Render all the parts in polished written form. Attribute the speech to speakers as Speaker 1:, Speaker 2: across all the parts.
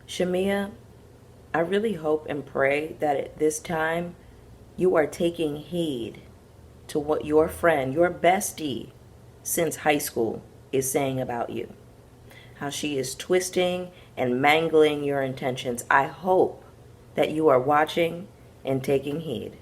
Speaker 1: Shamia, I really hope and pray that at this time you are taking heed to what your friend, your bestie since high school, is saying about you. How she is twisting and mangling your intentions. I hope that you are watching and taking heed.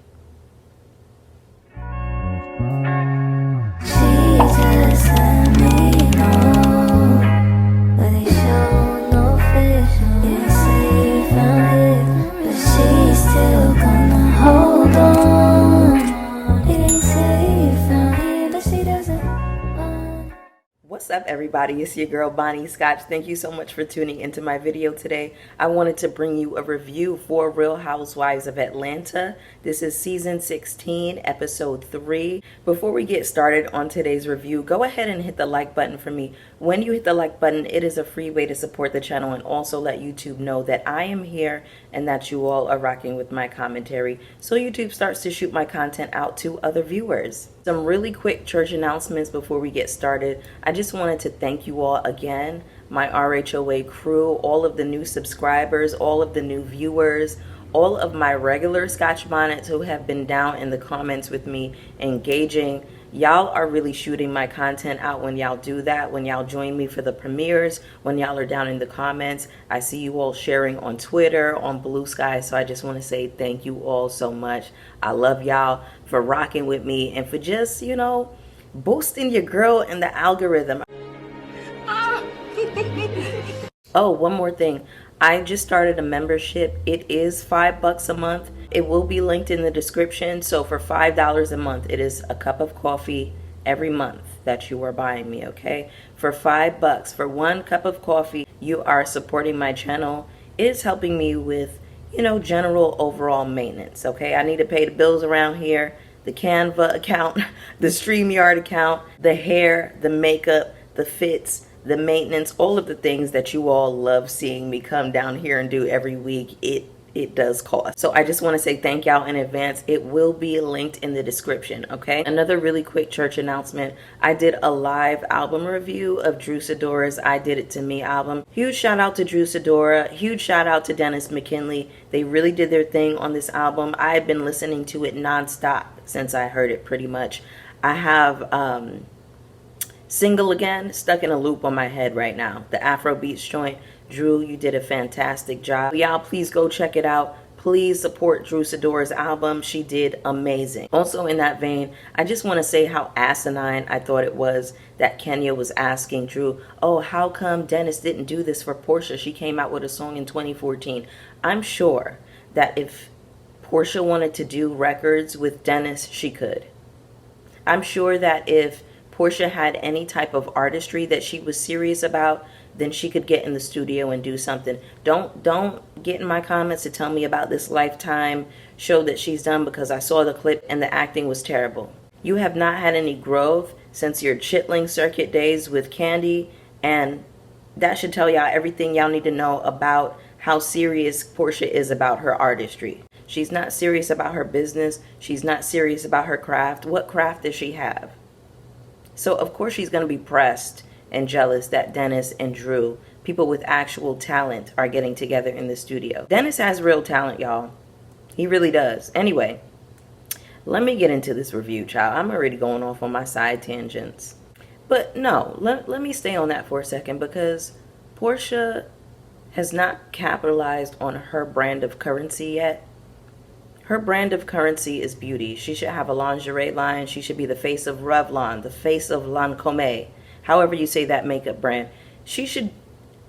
Speaker 1: What's up, everybody? It's your girl Bonnie Scotch. Thank you so much for tuning into my video today. I wanted to bring you a review for Real Housewives of Atlanta. This is season 16, episode 3. Before we get started on today's review, go ahead and hit the like button for me. When you hit the like button, it is a free way to support the channel and also let YouTube know that I am here and that you all are rocking with my commentary, so YouTube starts to shoot my content out to other viewers. Some really quick church announcements before we get started. I just wanted to thank you all again, my RHOA crew, all of the new subscribers, all of the new viewers, all of my regular Scotch Bonnets who have been down in the comments with me, engaging. Y'all are really shooting my content out when y'all do that, when y'all join me for the premieres, when y'all are down in the comments. I see you all sharing on Twitter, on Blue Sky, so I just want to say thank you all so much. I love y'all for rocking with me and for just, boosting your girl in the algorithm. Oh, one more thing. I just started a membership. It is $5 a month. It will be linked in the description. So for $5 a month, it is a cup of coffee every month that you are buying me, okay? For $5, for one cup of coffee, you are supporting my channel. It is helping me with, general overall maintenance, okay? I need to pay the bills around here, the Canva account, the StreamYard account, the hair, the makeup, the fits, the maintenance, all of the things that you all love seeing me come down here and do every week. It does cost. So I just want to say thank y'all in advance. It will be linked in the description, okay? Another really quick church announcement. I did a live album review of Drew Sidora's I Did It To Me album. Huge shout out to Drew Sidora. Huge shout out to Dennis McKinley. They really did their thing on this album. I had been listening to it nonstop since I heard it pretty much. I have Single Again stuck in a loop on my head right now. The Afro Beats joint. Drew, you did a fantastic job. Y'all, please go check it out. Please support Drew Sidora's album. She did amazing. Also in that vein, I just want to say how asinine I thought it was that Kenya was asking Drew, oh, how come Dennis didn't do this for Porsha? She came out with a song in 2014. I'm sure that if Porsha wanted to do records with Dennis, she could. I'm sure that if Porsha had any type of artistry that she was serious about, then she could get in the studio and do something. Don't get in my comments to tell me about this Lifetime show that she's done because I saw the clip and the acting was terrible. You have not had any growth since your Chitling circuit days with Candy, and that should tell y'all everything y'all need to know about how serious Porsha is about her artistry. She's not serious about her business. She's not serious about her craft. What craft does she have? So of course she's going to be pressed and jealous that Dennis and Drew, people with actual talent, are getting together in the studio. Dennis has real talent, y'all. He really does. Anyway, let me get into this review, child. I'm already going off on my side tangents. But no, let me stay on that for a second, because Porsha has not capitalized on her brand of currency yet. Her brand of currency is beauty. She should have a lingerie line. She should be the face of Revlon, the face of Lancome, however you say that makeup brand. She should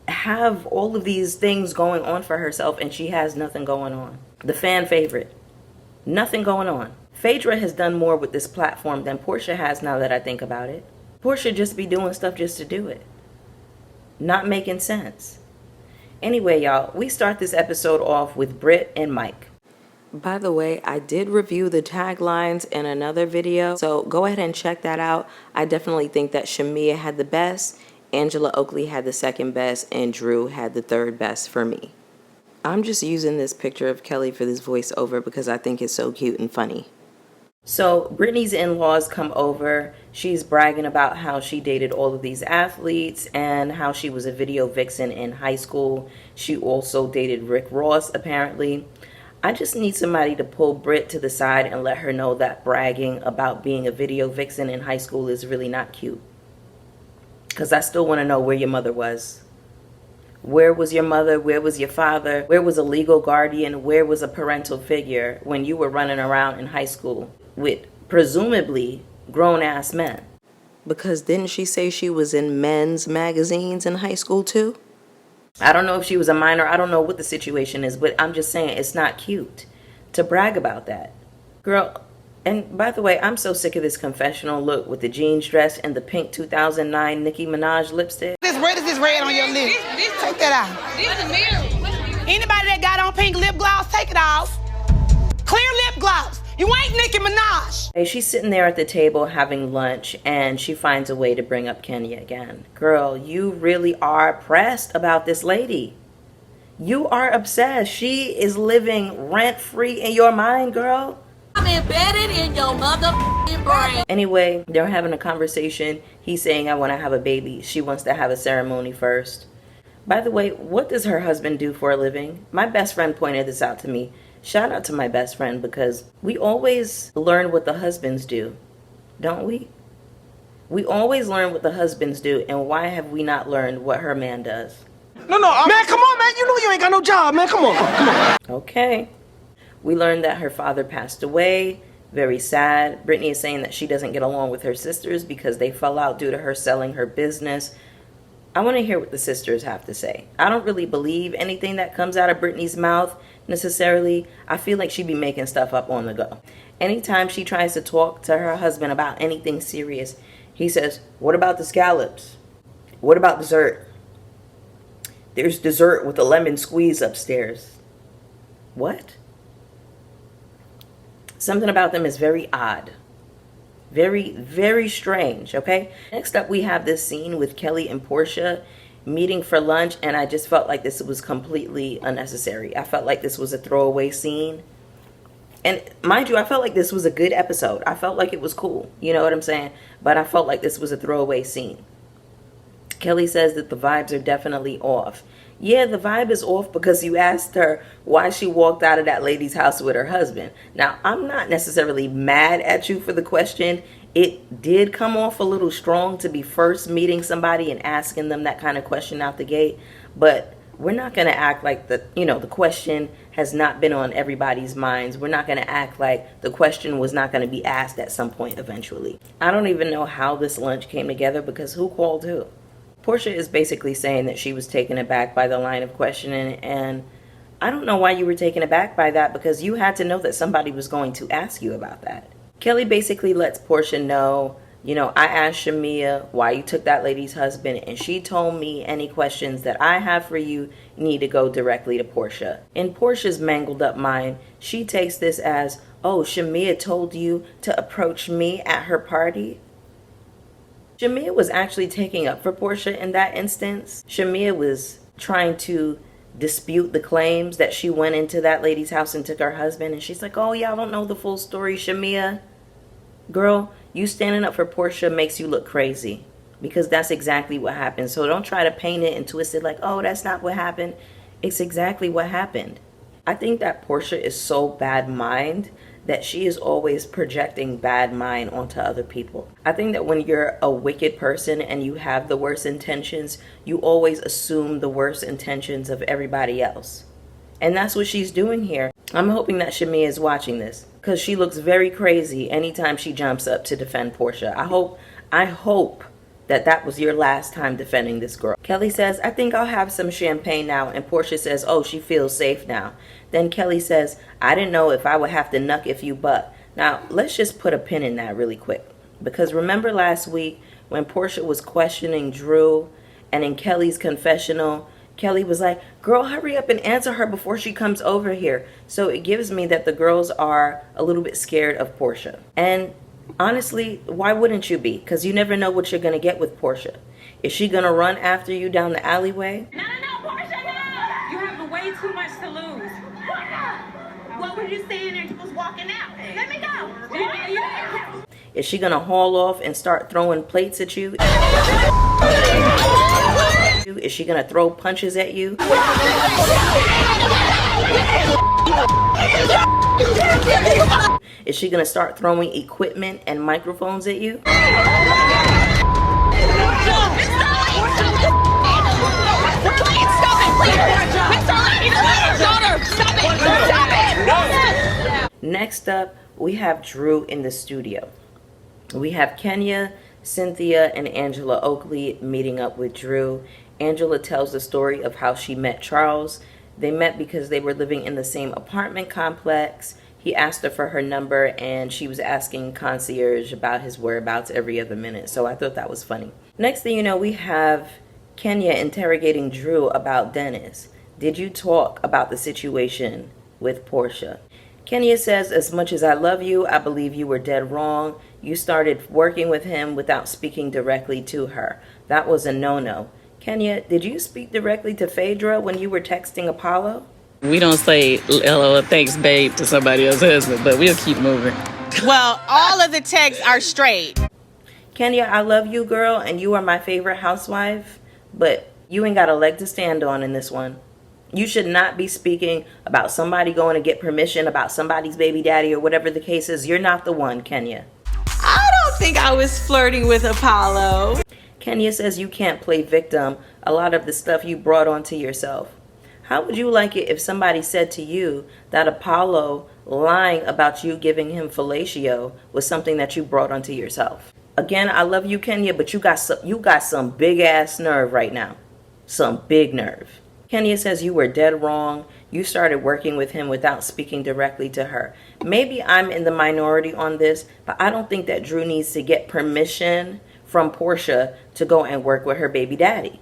Speaker 1: have all of these things going on for herself, and she has nothing going on. The fan favorite, nothing going on. Phaedra has done more with this platform than Porsha has, now that I think about it. Porsha just be doing stuff just to do it. Not making sense. Anyway, y'all, we start this episode off with Brit and Mike. By the way, I did review the taglines in another video, so go ahead and check that out. I definitely think that Shamia had the best, Angela Oakley had the second best, and Drew had the third best for me. I'm just using this picture of Kelly for this voiceover because I think it's so cute and funny. So Britney's in-laws come over. She's bragging about how she dated all of these athletes and how she was a video vixen in high school. She also dated Rick Ross, apparently. I just need somebody to pull Brit to the side and let her know that bragging about being a video vixen in high school is really not cute. Because I still want to know where your mother was. Where was your mother? Where was your father? Where was a legal guardian? Where was a parental figure when you were running around in high school with presumably grown-ass men? Because didn't she say she was in men's magazines in high school too? I don't know if she was a minor. I don't know what the situation is, but I'm just saying it's not cute to brag about that. Girl, and by the way, I'm so sick of this confessional look with the jeans dress and the pink 2009 Nicki Minaj lipstick.
Speaker 2: What is this red on your lip? Take that out. Anybody that got on pink lip gloss, take it off. Clear lip gloss. You ain't Nicki Minaj.
Speaker 1: Hey, she's sitting there at the table having lunch and she finds a way to bring up Kenya again. Girl, you really are pressed about this lady. You are obsessed. She is living rent-free in your mind, girl.
Speaker 3: I'm embedded in your motherfucking brain.
Speaker 1: Anyway, they're having a conversation. He's saying, I want to have a baby. She wants to have a ceremony first. By the way, what does her husband do for a living? My best friend pointed this out to me. Shout out to my best friend, because we always learn what the husbands do, don't we? We always learn what the husbands do, and why have we not learned what her man does?
Speaker 2: No, man, come on, man. You know you ain't got no job, man. Come on.
Speaker 1: Okay. We learned that her father passed away. Very sad. Britney is saying that she doesn't get along with her sisters because they fell out due to her selling her business. I want to hear what the sisters have to say. I don't really believe anything that comes out of Britney's mouth necessarily. I feel like she'd be making stuff up on the go. Anytime she tries to talk to her husband about anything serious, he says, what about the scallops? What about dessert? There's dessert with a lemon squeeze upstairs. What? Something about them is very odd. Very, very strange, okay? Next up, we have this scene with Kelly and Porsha meeting for lunch, and I just felt like this was completely unnecessary. I felt like this was a throwaway scene. And mind you, I felt like this was a good episode. I felt like it was cool, you know what I'm saying? But I felt like this was a throwaway scene. Kelly says that the vibes are definitely off. Yeah, the vibe is off because you asked her why she walked out of that lady's house with her husband. Now, I'm not necessarily mad at you for the question. It did come off a little strong to be first meeting somebody and asking them that kind of question out the gate. But we're not going to act like the question has not been on everybody's minds. We're not going to act like the question was not going to be asked at some point eventually. I don't even know how this lunch came together because who called who? Porsha is basically saying that she was taken aback by the line of questioning, and I don't know why you were taken aback by that because you had to know that somebody was going to ask you about that. Kelly basically lets Porsha know, I asked Shamia why you took that lady's husband, and she told me any questions that I have for you need to go directly to Porsha. In Porsha's mangled up mind, she takes this as, oh, Shamia told you to approach me at her party? Shamia was actually taking up for Porsha in that instance. Shamia was trying to dispute the claims that she went into that lady's house and took her husband. And she's like, oh, y'all don't know the full story, Shamia. Girl, you standing up for Porsha makes you look crazy. Because that's exactly what happened. So don't try to paint it and twist it like, oh, that's not what happened. It's exactly what happened. I think that Porsha is so bad mind that she is always projecting bad mind onto other people. I think that when you're a wicked person and you have the worst intentions, you always assume the worst intentions of everybody else. And that's what she's doing here. I'm hoping that Shamia is watching this because she looks very crazy anytime she jumps up to defend Porsha. I hope that was your last time defending this girl. Kelly says, I think I'll have some champagne now. And Porsha says, oh, she feels safe now. Then Kelly says, I didn't know if I would have to knuck if you butt. Now, let's just put a pin in that really quick. Because remember last week when Porsha was questioning Drew and in Kelly's confessional, Kelly was like, girl, hurry up and answer her before she comes over here. So it gives me that the girls are a little bit scared of Porsha. And honestly, why wouldn't you be? Because you never know what you're going to get with Porsha. Is she going to run after you down the alleyway?
Speaker 4: No, Porsha, no! You have way too much to lose. What were you saying as you was walking out? Let me go.
Speaker 1: Is she gonna haul off and start throwing plates at you? Is she gonna throw punches at you? Is she gonna start throwing equipment and microphones at you? Next up, we have Drew in the studio. We have Kenya, Cynthia, and Angela Oakley meeting up with Drew. Angela tells the story of how she met Charles. They met because they were living in the same apartment complex. He asked her for her number, and she was asking concierge about his whereabouts every other minute. So I thought that was funny. Next thing you know, we have Kenya interrogating Drew about Dennis. Did you talk about the situation with Porsha? Kenya says, as much as I love you, I believe you were dead wrong. You started working with him without speaking directly to her. That was a no-no. Kenya, did you speak directly to Phaedra when you were texting Apollo?
Speaker 5: We don't say LOL, thanks, babe, to somebody else's husband, but we'll keep moving.
Speaker 2: Well, all of the texts are straight.
Speaker 1: Kenya, I love you, girl, and you are my favorite housewife, but you ain't got a leg to stand on in this one. You should not be speaking about somebody going to get permission about somebody's baby daddy or whatever the case is. You're not the one, Kenya.
Speaker 6: I don't think I was flirting with Apollo.
Speaker 1: Kenya says you can't play victim. A lot of the stuff you brought onto yourself. How would you like it if somebody said to you that Apollo lying about you giving him fellatio was something that you brought onto yourself? Again, I love you, Kenya, but you got some big ass nerve right now. Some big nerve. Kenya says you were dead wrong. You started working with him without speaking directly to her. Maybe I'm in the minority on this, but I don't think that Drew needs to get permission from Porsha to go and work with her baby daddy.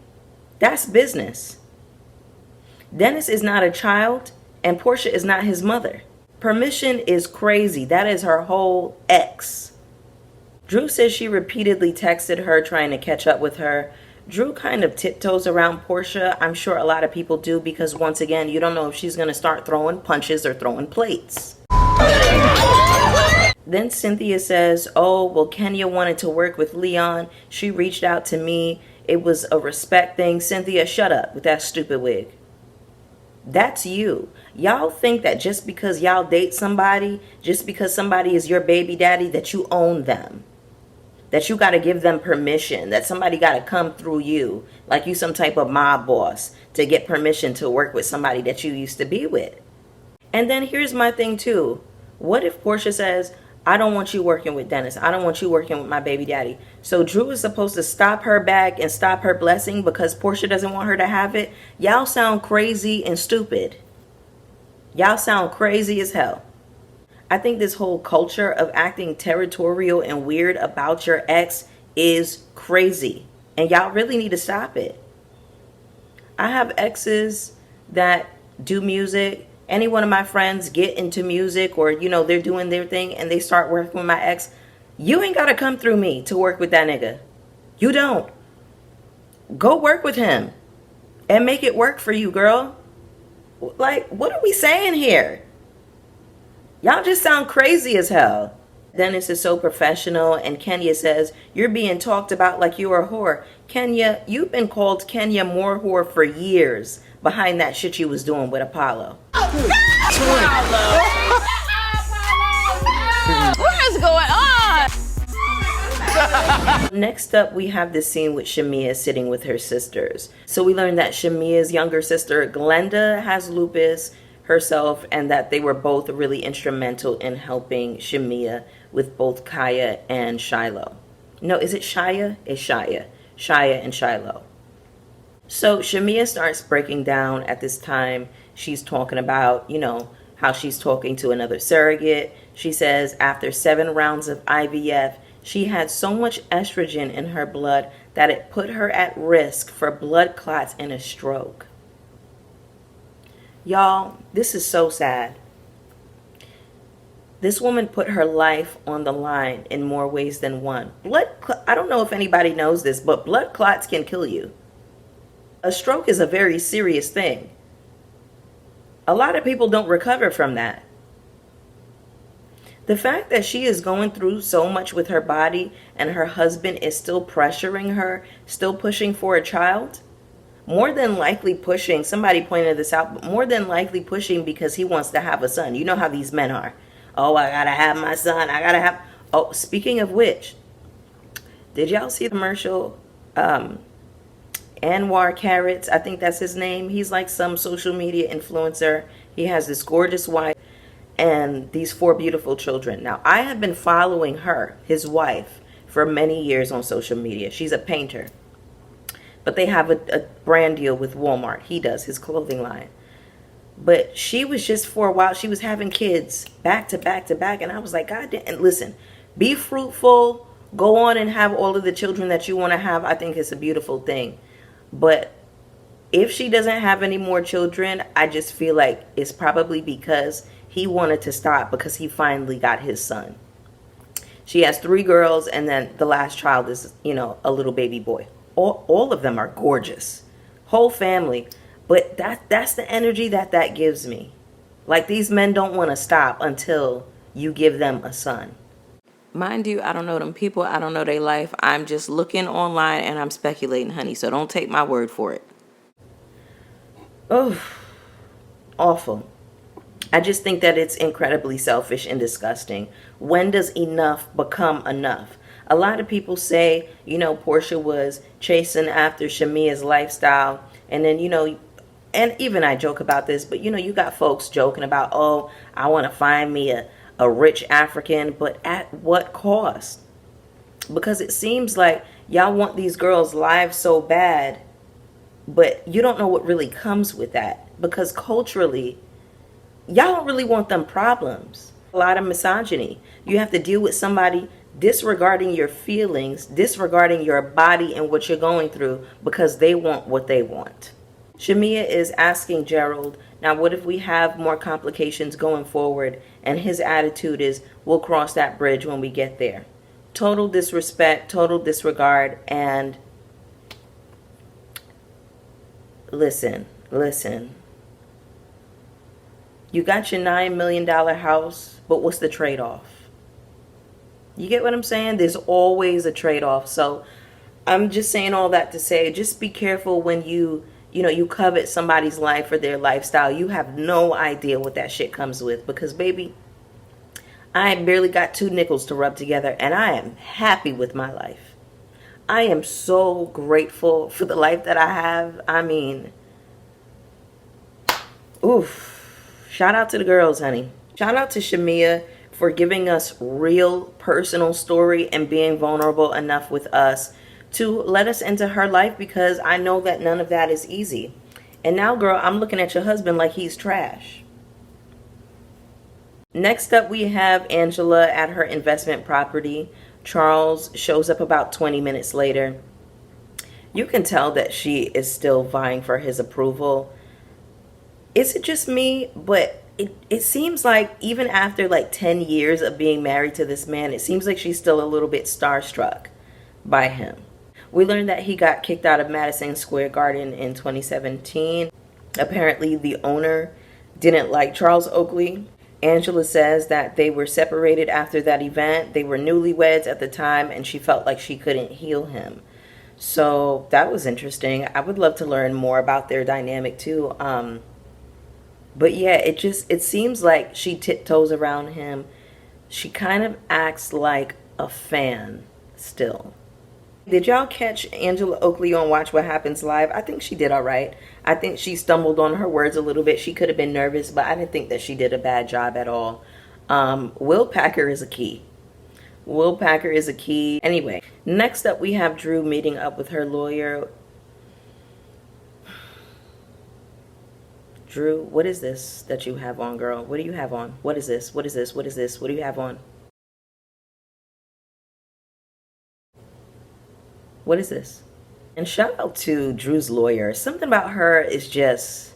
Speaker 1: That's business. Dennis is not a child, and Porsha is not his mother. Permission is crazy. That is her whole ex. Drew says she repeatedly texted her trying to catch up with her. Drew kind of tiptoes around Porsha. I'm sure a lot of people do because, once again, you don't know if she's going to start throwing punches or throwing plates. Then Cynthia says, oh, well, Kenya wanted to work with Leon. She reached out to me. It was a respect thing. Cynthia, shut up with that stupid wig. That's you. Y'all think that just because y'all date somebody, just because somebody is your baby daddy, that you own them. That you got to give them permission, that somebody got to come through you, like you some type of mob boss, to get permission to work with somebody that you used to be with. And then here's my thing too. What if Porsha says, I don't want you working with Dennis. I don't want you working with my baby daddy. So Drew is supposed to stop her bag and stop her blessing because Porsha doesn't want her to have it? Y'all sound crazy and stupid. Y'all sound crazy as hell. I think this whole culture of acting territorial and weird about your ex is crazy. And y'all really need to stop it. I have exes that do music. Any one of my friends get into music or, you know, they're doing their thing and they start working with my ex. You ain't got to come through me to work with that nigga. You don't. Go work with him and make it work for you, girl. Like, what are we saying here? Y'all just sound crazy as hell. Dennis is so professional, and Kenya says, you're being talked about like you're a whore. Kenya, you've been called Kenya more whore for years behind that shit you was doing with Apollo.
Speaker 6: What is going on?
Speaker 1: Next up, we have this scene with Shamia sitting with her sisters. So we learned that Shamia's younger sister, Glenda, has lupus herself, and that they were both really instrumental in helping Shamia with both Kaya and Shiloh. No, is it Shia? It's Shia. Shia and Shiloh. So Shamia starts breaking down at this time. She's talking about, you know, how she's talking to another surrogate. She says after 7 rounds of IVF, she had so much estrogen in her blood that it put her at risk for blood clots and a stroke. Y'all, this is so sad. This woman put her life on the line in more ways than one. I don't know if anybody knows this, but blood clots can kill you. A stroke is a very serious thing. A lot of people don't recover from that. The fact that she is going through so much with her body and her husband is still pressuring her, still pushing for a child, more than likely pushing, somebody pointed this out, but more than likely pushing because he wants to have a son. You know how these men are. Oh, I gotta have my son. I gotta have. Oh, speaking of which, did y'all see the commercial? Anwar Carrots, I think that's his name. He's like some social media influencer. He has this gorgeous wife and these 4 beautiful children. Now, I have been following her, his wife, for many years on social media. She's a painter. But they have a brand deal with Walmart. He does, his clothing line. But she was just, for a while, she was having kids back to back to back. And I was like, God damn. And listen, be fruitful. Go on and have all of the children that you want to have. I think it's a beautiful thing. But if she doesn't have any more children, I just feel like it's probably because he wanted to stop because he finally got his son. She has 3 girls, and then the last child is, a little baby boy. All of them are gorgeous. Whole family. But that's the energy that gives me. Like, these men don't want to stop until you give them a son. Mind you, I don't know them people. I don't know their life. I'm just looking online and I'm speculating, honey. So don't take my word for it. Oh, awful. I just think that it's incredibly selfish and disgusting. When does enough become enough? A lot of people say, Porsha was chasing after Shamia's lifestyle. And then, and even I joke about this, but, you got folks joking about, oh, I want to find me a rich African, but at what cost? Because it seems like y'all want these girls' lives so bad, but you don't know what really comes with that. Because culturally, y'all don't really want them problems. A lot of misogyny. You have to deal with somebody disregarding your feelings, disregarding your body and what you're going through because they want what they want. Shamia is asking Gerald, now what if we have more complications going forward? And his attitude is, we'll cross that bridge when we get there. Total disrespect, total disregard, and listen. You got your $9 million house, but what's the trade-off? You get what I'm saying? There's always a trade-off. So I'm just saying all that to say, just be careful when you covet somebody's life or their lifestyle. You have no idea what that shit comes with. Because, baby, I barely got 2 nickels to rub together, and I am happy with my life. I am so grateful for the life that I have. I mean, oof. Shout out to the girls, honey. Shout out to Shamia for giving us real personal story and being vulnerable enough with us to let us into her life, because I know that none of that is easy. And now, girl, I'm looking at your husband like he's trash. Next up, we have Angela at her investment property. Charles shows up about 20 minutes later. You can tell that she is still vying for his approval. Is it just me? But it seems like even after like 10 years of being married to this man, it seems like she's still a little bit starstruck by him. We learned that he got kicked out of Madison Square Garden in 2017. Apparently the owner didn't like Charles Oakley. Angela says that they were separated after that event. They were newlyweds at the time, and she felt like she couldn't heal him. So that was interesting. I would love to learn more about their dynamic too. But yeah, it seems like she tiptoes around him. She kind of acts like a fan still. Did y'all catch Angela Oakley on Watch What Happens Live? I think she did all right. I think she stumbled on her words a little bit. She could have been nervous, but I didn't think that she did a bad job at all. Will Packer is a key. Will Packer is a key. Anyway, next up we have Drew meeting up with her lawyer. Drew, what is this that you have on, girl? What do you have on? What is this? What is this? What is this? What do you have on? What is this? And shout out to Drew's lawyer. Something about her is just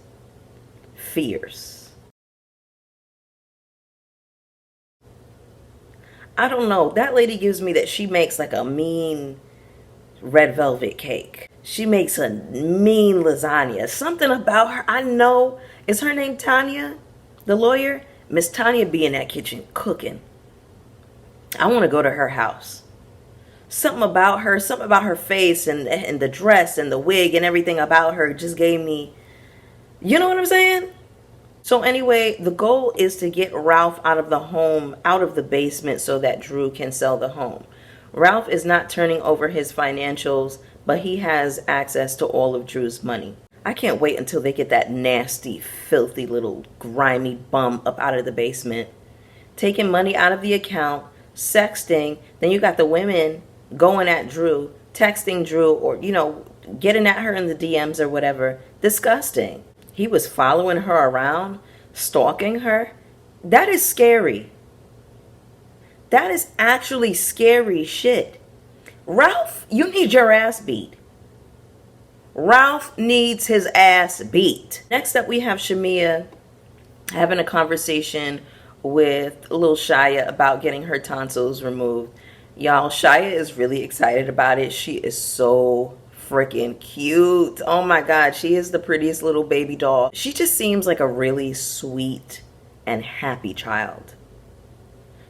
Speaker 1: fierce. I don't know. That lady gives me that she makes like a mean red velvet cake. She makes a mean lasagna. Something about her. I know. Is her name Tanya? The lawyer? Miss Tanya be in that kitchen cooking. I want to go to her house. Something about her face and the dress and the wig and everything about her just gave me, you know what I'm saying? So anyway, the goal is to get Ralph out of the home, out of the basement, so that Drew can sell the home. Ralph is not turning over his financials, but he has access to all of Drew's money. I can't wait until they get that nasty, filthy little grimy bum up out of the basement, taking money out of the account, sexting. Then you got the women going at Drew, texting Drew, or, you know, getting at her in the DMs or whatever. Disgusting. He was following her around, stalking her. That is scary. That is actually scary shit. Ralph, you need your ass beat. Ralph needs his ass beat. Next up, we have Shamia having a conversation with little Shia about getting her tonsils removed. Y'all, Shia is really excited about it. She is so freaking cute. Oh my God, she is the prettiest little baby doll. She just seems like a really sweet and happy child.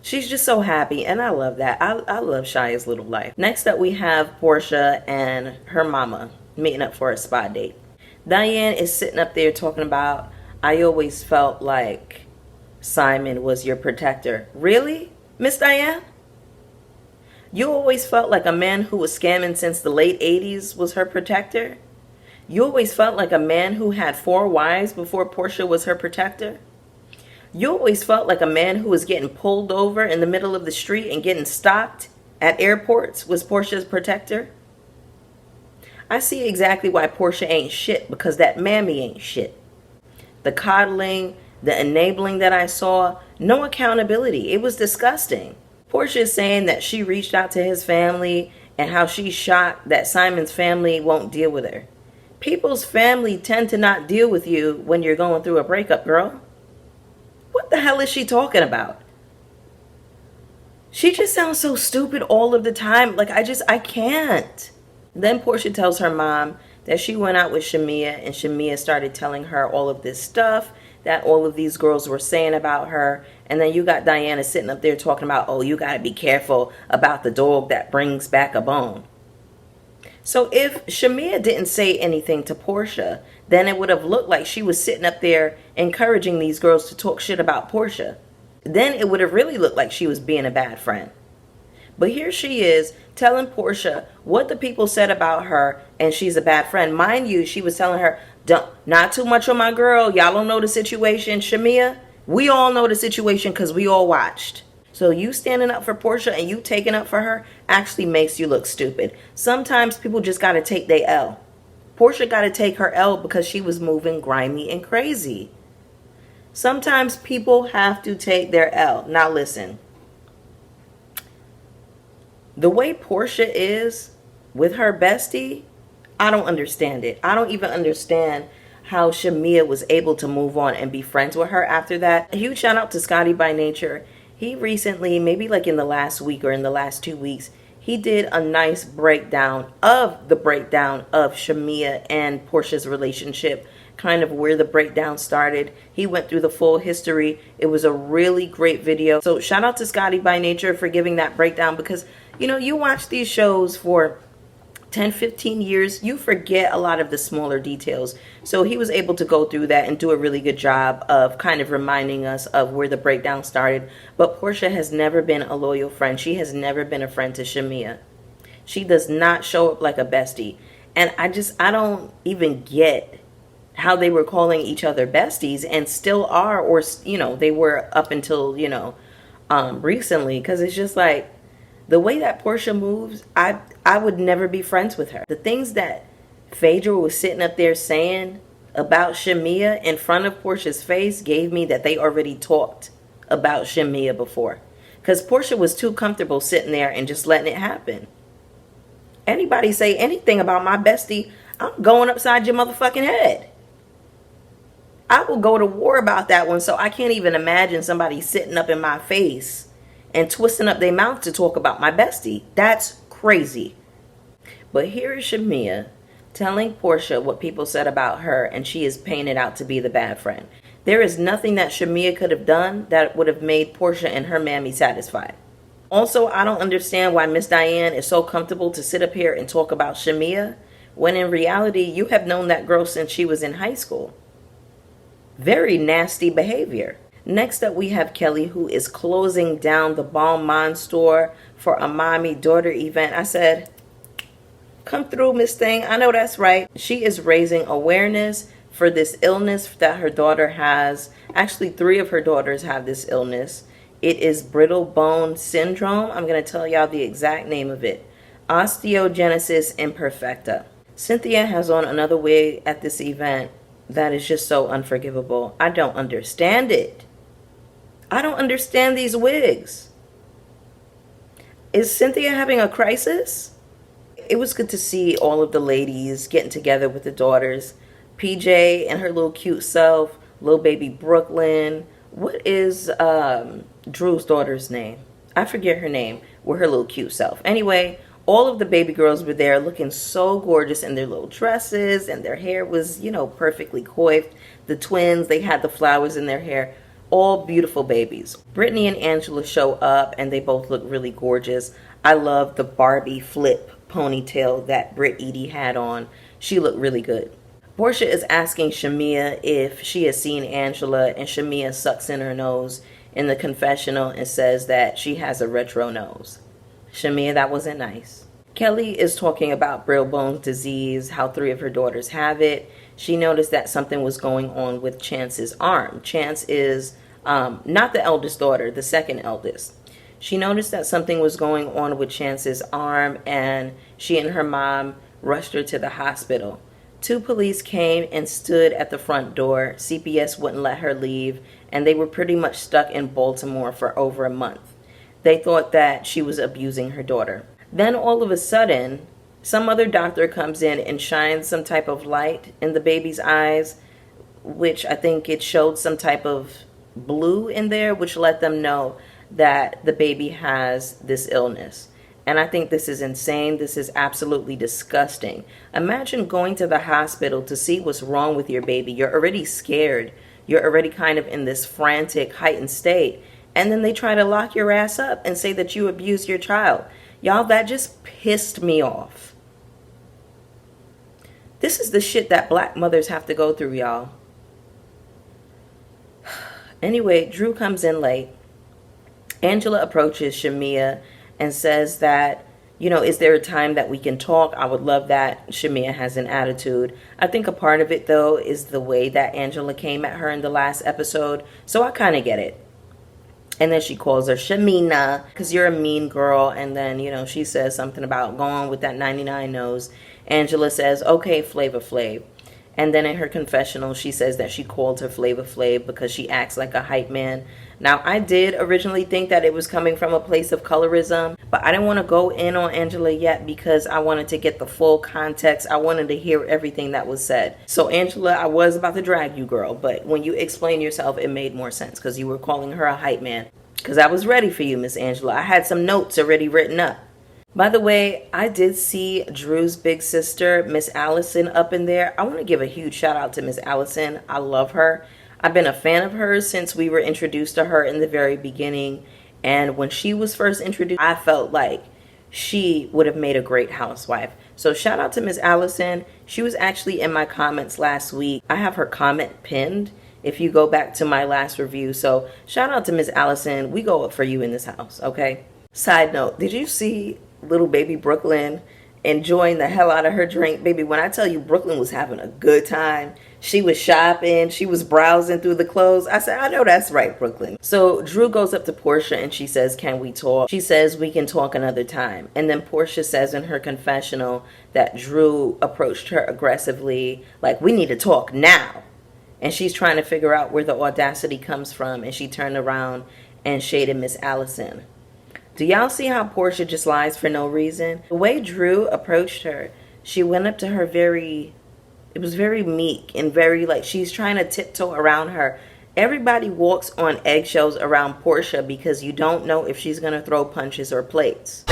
Speaker 1: She's just so happy, and I love that. I love Shia's little life. Next up, we have Porsha and her mama meeting up for a spa date. Diane is sitting up there talking about, I always felt like Simon was your protector. Really, Miss Diane? You always felt like a man who was scamming since the late 80s was her protector? You always felt like a man who had 4 wives before Porsha was her protector? You always felt like a man who was getting pulled over in the middle of the street and getting stopped at airports was Porsha's protector? I see exactly why Porsha ain't shit, because that mammy ain't shit. The coddling, the enabling that I saw, no accountability. It was disgusting. Porsha is saying that she reached out to his family and how she's shocked that Simon's family won't deal with her. People's family tend to not deal with you when you're going through a breakup, girl. What the hell is she talking about? She just sounds so stupid all of the time. Like, I can't. Then Porsha tells her mom that she went out with Shamia, and Shamia started telling her all of this stuff that all of these girls were saying about her. And then you got Diana sitting up there talking about, oh, you got to be careful about the dog that brings back a bone. So if Shamia didn't say anything to Porsha, then it would have looked like she was sitting up there encouraging these girls to talk shit about Porsha. Then it would have really looked like she was being a bad friend. But here she is telling Porsha what the people said about her, and she's a bad friend. Mind you, she was telling her, not too much on my girl. Y'all don't know the situation. Shamia, we all know the situation because we all watched. So you standing up for Porsha and you taking up for her actually makes you look stupid. Sometimes people just got to take their L. Porsha got to take her L because she was moving grimy and crazy. Sometimes people have to take their L. Now listen. The way Porsha is with her bestie, I don't understand it. I don't even understand how Shamia was able to move on and be friends with her after that. A huge shout out to Scotty by Nature. He recently, maybe like in the last week or in the last 2 weeks, he did a nice breakdown of Shamia and Porsha's relationship, kind of where the breakdown started. He went through the full history. It was a really great video. So shout out to Scotty by Nature for giving that breakdown, because, you know, you watch these shows for 10, 15 years, you forget a lot of the smaller details. So he was able to go through that and do a really good job of kind of reminding us of where the breakdown started. But Porsha has never been a loyal friend. She has never been a friend to Shamia. She does not show up like a bestie. And I don't even get how they were calling each other besties and still are, or, you know, they were up until, you know, recently. Because it's just like, the way that Porsha moves, I would never be friends with her. The things that Phaedra was sitting up there saying about Shamia in front of Porsha's face gave me that they already talked about Shamia before. Because Porsha was too comfortable sitting there and just letting it happen. Anybody say anything about my bestie, I'm going upside your motherfucking head. I will go to war about that one, so I can't even imagine somebody sitting up in my face and twisting up their mouth to talk about my bestie. That's crazy. But here is Shamia telling Porsha what people said about her, and she is painted out to be the bad friend. There is nothing that Shamia could have done that would have made Porsha and her mammy satisfied. Also, I don't understand why Miss Diane is so comfortable to sit up here and talk about Shamia, when in reality, you have known that girl since she was in high school. Very nasty behavior. Next up, we have Kelly, who is closing down the Balmain store for a mommy-daughter event. I said, come through, Miss Thing. I know that's right. She is raising awareness for this illness that her daughter has. Actually, 3 of her daughters have this illness. It is brittle bone syndrome. I'm going to tell y'all the exact name of it. Osteogenesis imperfecta. Cynthia has on another wig at this event that is just so unforgivable. I don't understand it. I don't understand these wigs. Is Cynthia having a crisis? It was good to see all of the ladies getting together with the daughters. PJ and her little cute self, little baby Brooklyn. What is Drew's daughter's name? I forget her name. With her little cute self. Anyway, all of the baby girls were there looking so gorgeous in their little dresses, and their hair was, you know, perfectly coiffed. The twins, they had the flowers in their hair. All beautiful babies. Britney and Angela show up, and they both look really gorgeous. I love the Barbie flip ponytail that Brit Edie had on. She looked really good. Porsha is asking Shamia if she has seen Angela, and Shamia sucks in her nose in the confessional and says that she has a retro nose. Shamia, that wasn't nice. Kelly is talking about brittle bone disease, how 3 of her daughters have it. She noticed that something was going on with Chance's arm. Chance is not the eldest daughter, the second eldest. She noticed that something was going on with Chance's arm, and she and her mom rushed her to the hospital. 2 police came and stood at the front door. CPS wouldn't let her leave, and they were pretty much stuck in Baltimore for over a month. They thought that she was abusing her daughter. Then all of a sudden, some other doctor comes in and shines some type of light in the baby's eyes, which I think it showed some type of blue in there, which let them know that the baby has this illness. And I think this is insane. This is absolutely disgusting. Imagine going to the hospital to see what's wrong with your baby. You're already scared. You're already kind of in this frantic, heightened state. And then they try to lock your ass up and say that you abused your child. Y'all, that just pissed me off. This is the shit that black mothers have to go through, y'all. Anyway, Drew comes in late. Angela approaches Shamia and says that, you know, is there a time that we can talk? I would love that. Shamia has an attitude. I think a part of it, though, is the way that Angela came at her in the last episode. So I kind of get it. And then she calls her Shamina, because you're a mean girl. And then, you know, she says something about going with that 99 nose. Angela says, okay, Flavor Flav. And then in her confessional, she says that she called her Flavor Flav because she acts like a hype man. Now, I did originally think that it was coming from a place of colorism, but I didn't want to go in on Angela yet because I wanted to get the full context. I wanted to hear everything that was said. So, Angela, I was about to drag you, girl, but when you explained yourself, it made more sense because you were calling her a hype man. Because I was ready for you, Miss Angela. I had some notes already written up. By the way, I did see Drew's big sister, Miss Allison, up in there. I want to give a huge shout out to Miss Allison. I love her. I've been a fan of hers since we were introduced to her in the very beginning. And when she was first introduced, I felt like she would have made a great housewife. So shout out to Miss Allison. She was actually in my comments last week. I have her comment pinned if you go back to my last review. So shout out to Miss Allison. We go up for you in this house, okay? Side note, did you see little baby Brooklyn enjoying the hell out of her drink? Baby, when I tell you Brooklyn was having a good time, she was shopping, she was browsing through the clothes. I said, I know that's right, Brooklyn. So Drew goes up to Porsha and she says, can we talk? She says, we can talk another time. And then Porsha says in her confessional that Drew approached her aggressively, like, we need to talk now. And she's trying to figure out where the audacity comes from. And she turned around and shaded Miss Allison. Do y'all see how Porsha just lies for no reason? The way Drew approached her, she went up to her it was very meek and very like she's trying to tiptoe around her. Everybody walks on eggshells around Porsha because you don't know if she's going to throw punches or plates.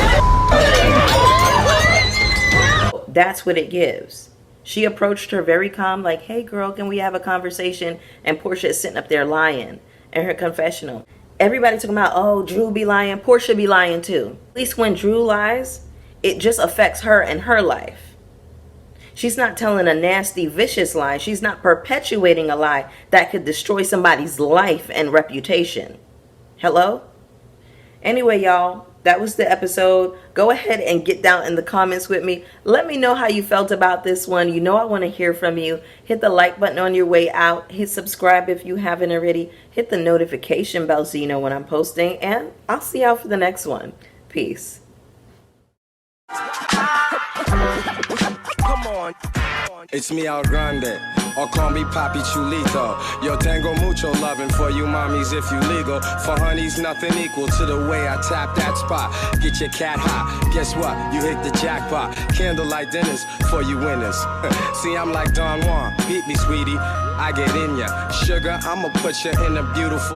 Speaker 1: That's what it gives. She approached her very calm, like, hey girl, can we have a conversation? And Porsha is sitting up there lying in her confessional. Everybody talking about, oh, Drew be lying, Porsha be lying too. At least when Drew lies, it just affects her and her life. She's not telling a nasty, vicious lie. She's not perpetuating a lie that could destroy somebody's life and reputation. Hello? Anyway, y'all, that was the episode. Go ahead and get down in the comments with me. Let me know how you felt about this one. You know I want to hear from you. Hit the like button on your way out. Hit subscribe if you haven't already. Hit the notification bell so you know when I'm posting. And I'll see y'all for the next one. Peace.
Speaker 7: Come on. It's me, Al Grande, or call me Papi Chulito. Yo tengo mucho loving for you mommies if you legal. For honeys, nothing equal to the way I tap that spot. Get your cat hot, guess what? You hit the jackpot. Candlelight dinners for you winners. See, I'm like Don Juan, beat me, sweetie. I get in ya. Sugar, I'ma put you in a beautiful